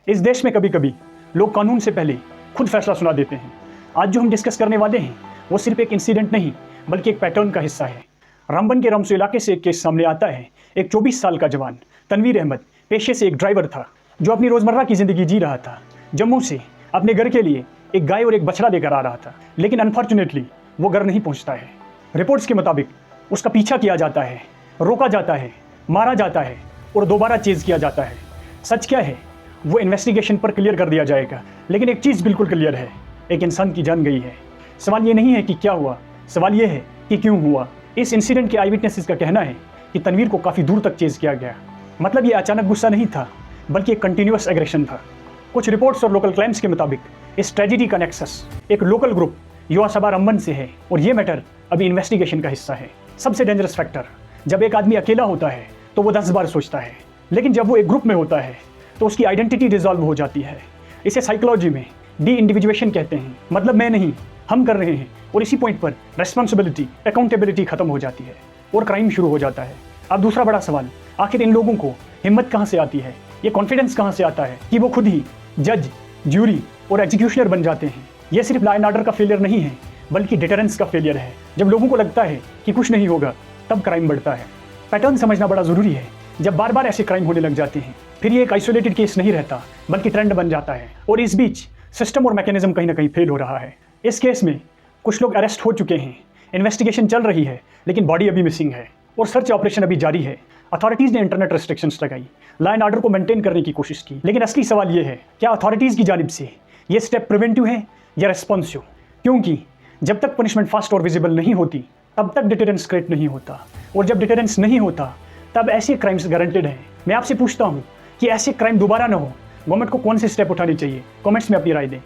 इस देश में कभी कभी लोग कानून से पहले खुद फैसला सुना देते हैं। आज जो हम डिस्कस करने वाले हैं वो सिर्फ एक इंसिडेंट नहीं बल्कि एक पैटर्न का हिस्सा है। रामबन के रमसू इलाके से एक केस सामने आता है। एक 24 साल का जवान तनवीर अहमद पेशे से एक ड्राइवर था जो अपनी रोज़मर्रा की ज़िंदगी जी रहा था। जम्मू से अपने घर के लिए एक गाय और एक बछड़ा लेकर आ रहा था, लेकिन अनफॉर्चुनेटली वो घर नहीं पहुंचता है। रिपोर्ट्स के मुताबिक उसका पीछा किया जाता है, रोका जाता है, मारा जाता है और दोबारा चेज़ किया जाता है। सच क्या है वो इन्वेस्टिगेशन पर क्लियर कर दिया जाएगा, लेकिन एक चीज़ बिल्कुल क्लियर है, एक इंसान की जान गई है। सवाल ये नहीं है कि क्या हुआ, सवाल ये है कि क्यों हुआ। इस इंसिडेंट के आई विटनेसेस का कहना है कि तनवीर को काफ़ी दूर तक चेज़ किया गया। मतलब ये अचानक गुस्सा नहीं था बल्कि एक कंटिन्यूअस एग्रेशन था। कुछ रिपोर्ट्स और लोकल क्लाइम्स के मुताबिक इस ट्रेजेडी का नेक्सस एक लोकल ग्रुप युवा सभा रामबन से है और ये मैटर अभी इन्वेस्टिगेशन का हिस्सा है। सबसे डेंजरस फैक्टर, जब एक आदमी अकेला होता है तो वो 10 बार सोचता है, लेकिन जब वो एक ग्रुप में होता है तो उसकी आइडेंटिटी डिसॉल्व हो जाती है। इसे साइकोलॉजी में डी इंडिविजुएशन कहते हैं। मतलब मैं नहीं, हम कर रहे हैं, और इसी पॉइंट पर रेस्पॉन्सिबिलिटी, अकाउंटेबिलिटी खत्म हो जाती है और क्राइम शुरू हो जाता है। अब दूसरा बड़ा सवाल, आखिर इन लोगों को हिम्मत कहाँ से आती है, ये कॉन्फिडेंस कहाँ से आता है कि वो खुद ही जज, ज्यूरी और एग्जीक्यूशनर बन जाते हैं। ये सिर्फ लॉ एंड ऑर्डर का फेलियर नहीं है बल्कि डिटरेंस का फेलियर है। जब लोगों को लगता है कि कुछ नहीं होगा तब क्राइम बढ़ता है। पैटर्न समझना बड़ा ज़रूरी है। जब बार बार ऐसे क्राइम होने लग जाते हैं फिर ये एक आइसोलेटेड केस नहीं रहता बल्कि ट्रेंड बन जाता है, और इस बीच सिस्टम और मैकेनिज्म कहीं ना कहीं फेल हो रहा है। इस केस में कुछ लोग अरेस्ट हो चुके हैं, इन्वेस्टिगेशन चल रही है, लेकिन बॉडी अभी मिसिंग है और सर्च ऑपरेशन अभी जारी है। अथॉरिटीज़ ने इंटरनेट रेस्ट्रिक्शंस लगाई, लॉ एंड ऑर्डर को मेंटेन करने की कोशिश की, लेकिन असली सवाल ये है, क्या अथॉरिटीज़ की जानिब से ये स्टेप प्रिवेंटिव है या रेस्पॉन्सिव? क्योंकि जब तक पनिशमेंट फास्ट और विजिबल नहीं होती तब तक डिटरेंस क्रिएट नहीं होता, और जब डिटरेंस नहीं होता तब ऐसे क्राइम्स गारंटेड हैं। मैं आपसे पूछता हूँ कि ऐसे क्राइम दोबारा ना हो, गवर्नमेंट को कौन से स्टेप उठाने चाहिए? कमेंट्स में अपनी राय दें।